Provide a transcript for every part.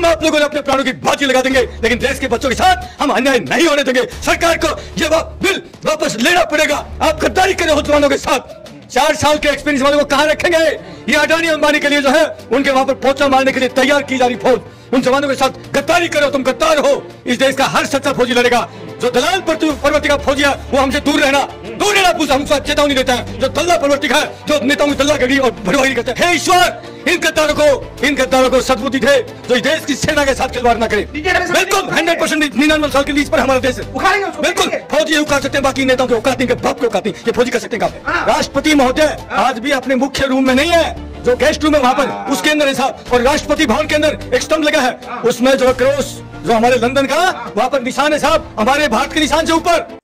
आप लोगों ने अपने प्राणों की बाजी लगा देंगे, लेकिन देश के बच्चों के साथ हम अन्याय नहीं होने देंगे। सरकार को ये बिल वापस लेना पड़ेगा। आप गद्दारी करे हो जवानों के साथ। 4 साल के एक्सपीरियंस वालों को कहां रखेंगे? ये अडानी अंबानी के लिए जो है उनके वहां पर पोचा मारने के लिए तैयार की जा रही फौज, उन जवानों के साथ गद्दारी करो। तुम गद्दार हो। इस देश का हर सच्चा फौजी लड़ेगा। जो दलाल प्रवृत्ति का फौजी है वो हमसे दूर रहना हमको चेतावनी देता है। जो दल्ला प्रवृत्ति है, जो नेताओं की दल्लागिरी और भड़वागिरी करते हैं, हे ईश्वर इन गद्दारों को सद्बुद्धि दे जो इस देश की सेना के साथ खिलवाड़ न करे। बिल्कुल 100% 99 साल के लीज पर हमारा देश है। बिल्कुल फौजी उखाड़ सकते हैं, बाकी नेताओं के औकात नहीं, बाप के औकात नहीं, ये फौजी कर सकते हैं काम। राष्ट्रपति महोदय आज भी अपने मुख्य रूम में नहीं है, जो गेस्ट रूम है वहां पर उसके अंदर ऐसा, और राष्ट्रपति भवन के अंदर एक स्तंभ लगा है, उसमें जो क्रॉस जो हमारे लंदन का वहां पर निशान है साहब, हमारे भारत के निशान से ऊपर।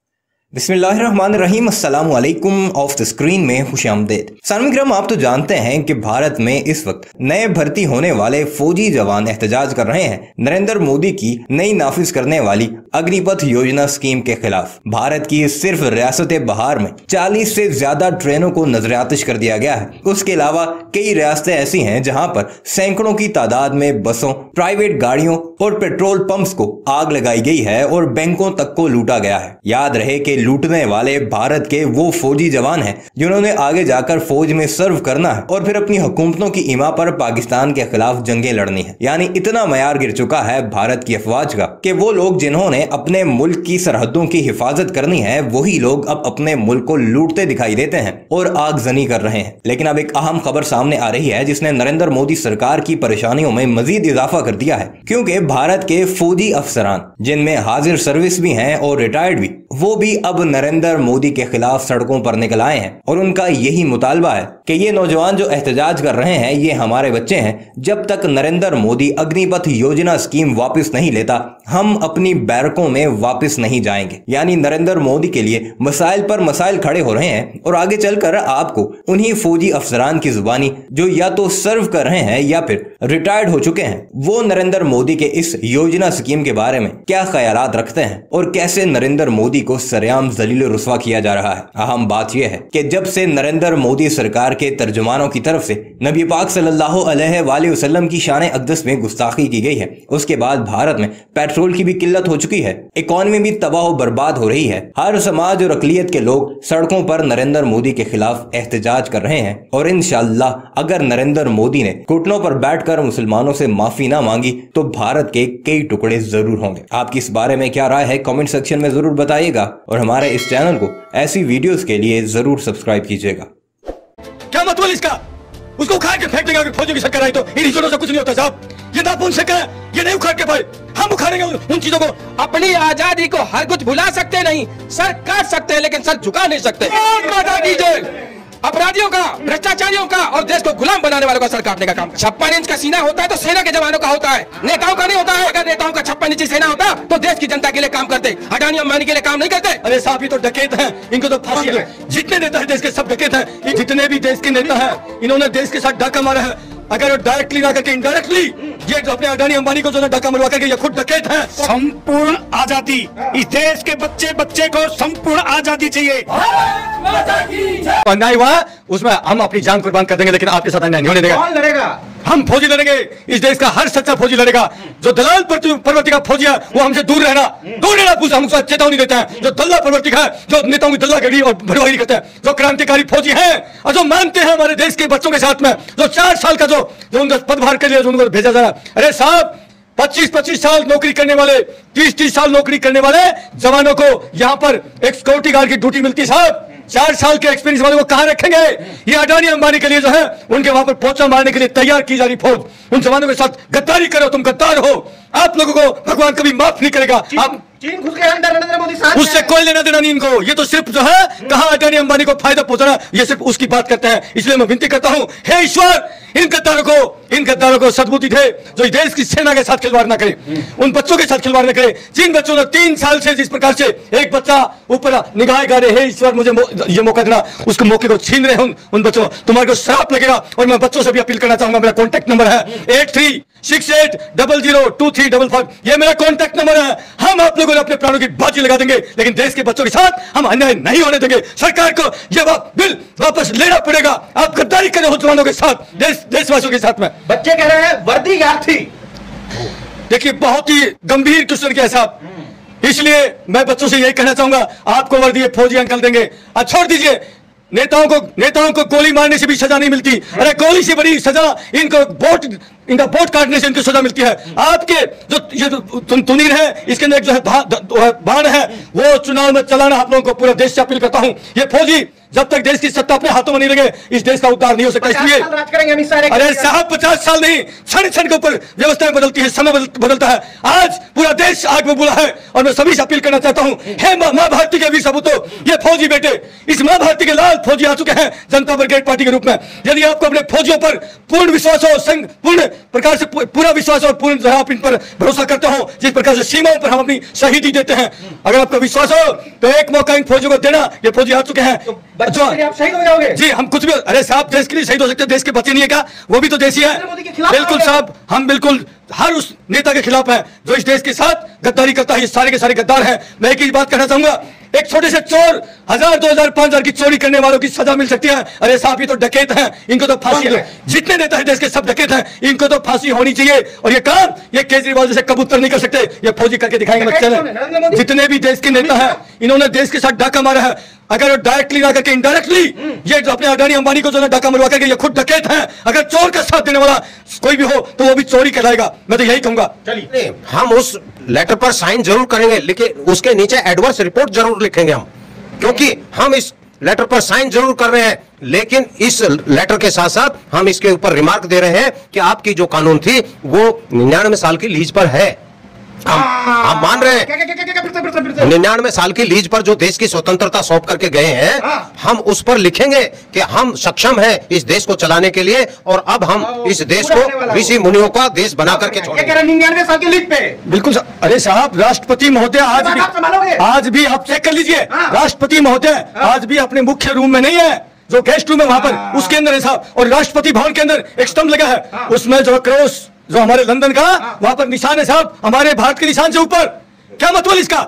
बिस्मिल्लाहिर्रहमानिर्रहीम, अस्सलाम वालेकुम। ऑफ द स्क्रीन में खुशामदीद। सामईन, आप तो जानते हैं कि भारत में इस वक्त नए भर्ती होने वाले फौजी जवान एहतजाज कर रहे हैं नरेंद्र मोदी की नई नाफिज करने वाली अग्निपथ योजना स्कीम के खिलाफ। भारत की सिर्फ रियासत बहार में 40 से ज्यादा ट्रेनों को नजरआतिश कर दिया गया है। उसके अलावा कई रियासतें ऐसी हैं जहां पर सैकड़ों की तादाद में बसों, प्राइवेट गाड़ियों और पेट्रोल पंप्स को आग लगाई गई है और बैंकों तक को लूटा गया है। याद रहे कि लूटने वाले भारत के वो फौजी जवान हैं जिन्होंने आगे जाकर फौज में सर्व करना है और फिर अपनी हुकूमतों की इमा पर पाकिस्तान के खिलाफ जंगें लड़नी है। यानी इतना मयार गिर चुका है भारत की अफवाज का कि वो लोग जिन्होंने अपने मुल्क की सरहदों की हिफाजत करनी है, वही लोग अब अपने मुल्क को लूटते दिखाई देते हैं और आगजनी कर रहे हैं। लेकिन अब एक अहम खबर सामने आ रही है जिसने नरेंद्र मोदी सरकार की परेशानियों में मजीद इजाफा कर दिया है, क्योंकि भारत के फौजी अफसरान जिनमें हाजिर सर्विस भी हैं और रिटायर्ड भी, वो भी अब नरेंद्र मोदी के खिलाफ सड़कों पर निकल आए हैं और उनका यही मुतालबा है कि ये नौजवान जो एहतजाज कर रहे हैं ये हमारे बच्चे हैं। जब तक नरेंद्र मोदी अग्निपथ योजना स्कीम वापस नहीं लेता, हम अपनी बैरकों में वापस नहीं जाएंगे। यानी नरेंद्र मोदी के लिए मसाइल पर मसाइल खड़े हो रहे हैं और आगे चलकर आपको उन्हीं फौजी अफसरान की जुबानी जो या तो सर्व कर रहे हैं या फिर रिटायर्ड हो चुके हैं, वो नरेंद्र मोदी के इस योजना स्कीम के बारे में क्या ख्यालात रखते हैं और कैसे नरेंद्र मोदी को सरेआम जलील रुस्वा किया जा रहा है। अहम बात यह है कि जब से नरेंद्र मोदी सरकार के तर्जुमानों की तरफ से नबी पाक सल्लल्लाहु अलैहि वसल्लम की शान अक़दस में गुस्ताखी की गई है, उसके बाद भारत में पेट्रोल की भी किल्लत हो चुकी है, इकॉनमी भी तबाह बर्बाद हो रही है। हर समाज और अक़लियत के लोग सड़कों पर नरेंद्र मोदी के खिलाफ एहतजाज कर रहे हैं और इंशाअल्लाह अगर नरेंद्र मोदी ने घुटनों पर बैठकर मुसलमानों से माफी ना मांगी तो भारत के कई टुकड़े जरूर होंगे। आपकी इस बारे में क्या राय है कमेंट सेक्शन में जरूर बताइएगा और हमारे इस चैनल को ऐसी वीडियोस के लिए जरूर सब्सक्राइब कीजिएगा। क्या मतलब इसका? उसको उखाड़ के फेंक देंगे अगर फौजियों की शक्कर आई तो। इन चीजों से कुछ नहीं होता साहब, ये नापून से क्या है, ये नहीं उखाड़ के पाए, हम उखाड़ेंगे उन चीजों को। अपनी आजादी को हर कुछ भुला सकते नहीं, सर काट सकते हैं लेकिन सर झुका नहीं सकते। अपराधियों का, भ्रष्टाचारियों का और देश को गुलाम बनाने वालों का सर काटने का काम। 56 इंच का सीना होता है तो सेना के जवानों का होता है, नेताओं का नहीं होता है। अगर नेताओं का 56 इंची सेना होता तो देश की जनता के लिए काम करते, अडानी अंबानी के लिए काम नहीं करते। अरे साहब ये तो डकैत हैं, इनको तो फांसी है। जितने नेता है देश के सब डकैत हैं। जितने भी देश के नेता हैं इन्होंने देश के साथ डाका मारा है। अगर डायरेक्टली ना करके इनडायरेक्टली ये जो अपने अडानी अंबानी को जो डाका मरवा करके ये खुद डकैत है। संपूर्ण आजादी, इस देश के बच्चे को संपूर्ण आजादी चाहिए। अन्याय हुआ उसमें हम अपनी जान कुर्बान कर देंगे, लेकिन आपके साथ अन्याय नहीं होने देगा। कौन लड़ेगा? हम फौजी लड़ेंगे। इस देश का हर सच्चा फौजी लड़ेगा। जो दलाल प्रवृत्ति का फौजी है वो हमसे दूर रहना हमको चेतावनी देता है। जो दल्ला प्रवृत्ति है, जो नेताओं की दल्लागिरी और भड़वागिरी करते हैं, जो क्रांतिकारी फौजी हैं और जो मानते हैं हमारे देश के बच्चों के साथ में, जो 4 साल का जो उनका पदभार के लिए उनको भेजा जा रहा है। अरे साहब 25-25 साल नौकरी करने वाले, 30-30 साल नौकरी करने वाले जवानों को यहाँ पर एक सिक्योरिटी गार्ड की ड्यूटी मिलती है साहब। 4 साल के एक्सपीरियंस वालों को कहां रखेंगे? ये अडानी अंबानी के लिए जो है उनके वहां पर पोचा मारने के लिए तैयार की जा रही फौज, उन जवानों के साथ गद्दारी करो। तुम गद्दार हो। आप लोगों को भगवान कभी माफ नहीं करेगा। आप चीन घुस गया अंदर नरेंद्र मोदी साहब, उससे कोई लेना देना नहीं इनको। ये तो सिर्फ जो है कहां अडानी अंबानी को फायदा पहुंचाना, ये सिर्फ उसकी बात करते हैं। इसलिए मैं विनती करता हूं, हे ईश्वर इन गद्दारों को सद्बुद्धि दे जो इस देश की सेना के साथ खिलवाड़ ना करे, उन बच्चों के साथ खिलवाड़ ना करे जिन बच्चों ने 3 साल से जिस प्रकार से एक बच्चा ऊपर निगाह गाड़े, हे ईश्वर मुझे ये मौका देना, उसको मौके को छीन रहे हैं उन बच्चों। तुम्हारे को श्राप लगेगा। और मैं बच्चों से भी अपील करना चाहूंगा, मेरा कॉन्टैक्ट नंबर है 8368002355। ये मेरा कॉन्टैक्ट नंबर है। हम आप लोगों ने अपने प्राणों की बाजी लगा देंगे, लेकिन देश के बच्चों के साथ हम अन्याय नहीं होने देंगे। सरकार को ये बिल वापस लेना पड़ेगा। आप गद्दारी करे हो जवानों के साथ, देशवासियों के साथ में। बच्चे कह रहे हैं वर्दी याद थी। देखिए बहुत ही गंभीर क्वेश्चन किया साहब, इसलिए मैं बच्चों से यही कहना चाहूंगा, आपको वर्दी फौजी अंकल देंगे। अब छोड़ दीजिए, नेताओं को गोली मारने से भी सजा नहीं मिलती। अरे गोली से बड़ी सजा इनका वोट काटने से इनको सजा मिलती है। आपके जो ये तुनीर है, इसके अंदर जो है बाण है, वो चुनाव में चलाना आप लोगों को पूरा देश से अपील करता हूं। ये फौजी जब तक देश की सत्ता अपने हाथों में नहीं लगे, इस देश का उद्धार नहीं हो सकता। इसलिए अरे साहब 50 साल नहीं, क्षण क्षण के ऊपर व्यवस्थाएं बदलती है, समय बदलता है। आज पूरा देश आग में बुला है और मैं सभी से अपील करना चाहता हूं, हे मां भारती के वीर सपूतों, ये फौजी बेटे, इस मां भारती के लाल फौजी आ चुके हैं जनता ब्रिगेड पार्टी के रूप में। यदि आपको अपने फौजियों पर पूर्ण विश्वास हो, पूर्ण प्रकार से पूरा विश्वास और पूर्ण जो है आप इन पर भरोसा करते हो, जिस प्रकार से सीमाओं पर हम अपनी शहीदी देते हैं, अगर आपको विश्वास हो तो एक मौका इन फौजियों को देना। ये फौजी आ चुके हैं, बच्चों के लिए आप शहीद हो जाओगे। जी हम कुछ भी, अरे साहब देश के लिए शहीद हो सकते हैं, देश के बच्चे नहीं है क्या? वो भी तो देशी है। बिल्कुल साहब, हम बिल्कुल हर उस नेता के खिलाफ हैं जो इस देश के साथ गद्दारी करता है। ये सारे के सारे गद्दार हैं। मैं एक ही बात कहना चाहूंगा, एक छोटे से चोर 1000, 2000, 5000 की चोरी करने वालों की सजा मिल सकती है। अरे साहब ये तो डकैत हैं, इनको तो फांसी, जितने नेता है देश के सब डकैत हैं, इनको तो फांसी होनी चाहिए। और ये काम ये केजरीवाल जैसे कबूतर नहीं कर सकते, ये फौजी करके दिखाएंगे। चले जितने भी देश के नेता हैं, इन्होंने देश के साथ डाका मारा है। अगर डायरेक्टली ना करके इनडायरेक्टली ये जो अपने अडानी अंबानी को जो डाका मरवा करके ये खुद डकैत हैं। अगर चोर का साथ देने वाला कोई भी हो तो वो भी चोरी कहलाएगा। मैं तो यही कहूंगा। चलिए हम उस लेटर पर साइन जरूर करेंगे, लेकिन उसके नीचे एडवर्स रिपोर्ट जरूर लिखेंगे हम, क्योंकि हम इस लेटर पर साइन जरूर कर रहे हैं, लेकिन इस लेटर के साथ साथ हम इसके ऊपर रिमार्क दे रहे हैं कि आपकी जो कानून थी वो 99 साल की लीज पर है। हम मान रहे हैं 99 साल की लीज पर जो देश की स्वतंत्रता सौंप करके गए हैं, हम उस पर लिखेंगे कि हम सक्षम हैं इस देश को चलाने के लिए, और अब हम इस देश को ऋषि मुनियों का देश बना करके छोड़ेंगे। 99 साल की लीज पे बिल्कुल। अरे साहब राष्ट्रपति महोदय आज भी आप चेक कर लीजिए, राष्ट्रपति महोदय आज भी अपने मुख्य रूम में नहीं है, जो गेस्ट रूम है वहां पर उसके अंदर है साहब। और राष्ट्रपति भवन के अंदर एक स्तंभ लगा है, उसमें जो क्रॉस जो हमारे लंदन का वहां पर निशान है साहब, हमारे भारत के निशान से ऊपर। क्या मतलब इसका?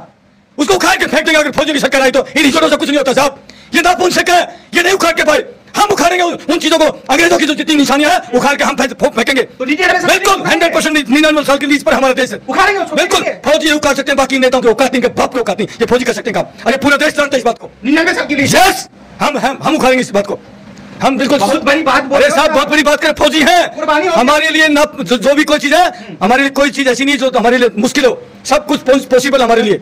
उसको उखाड़ के फेंक देंगे अगर फौजियों की सरकार आई तो। इन इशोरों से कुछ नहीं होता साहब, ये नापुंसक है, ये नहीं उखाड़ के पाए। हम उखाड़ेंगे उन चीजों को, अंग्रेजों की जो जितनी निशानियां हैं उखाड़ के हम फेंकेंगे। बिल्कुल 100% 99 साल की लीज पर हमारा देश है। बिल्कुल फौजी उखाड़ सकते हैं, बाकी नेताओं के औकात नहीं, बाप के औकात नहीं, ये फौजी कर सकते हैं काम। अरे पूरा देश जानता है इस बात को। 99 साल की लीज हम उखाड़ेंगे इस बात को। हम बिल्कुल बहुत बड़ी बात, अरे साहब बहुत बड़ी बात करें, फौजी हैं हमारे लिए ना, जो भी कोई चीज है हमारे लिए, कोई चीज ऐसी नहीं जो हमारे लिए मुश्किल हो, सब कुछ पॉसिबल हमारे लिए।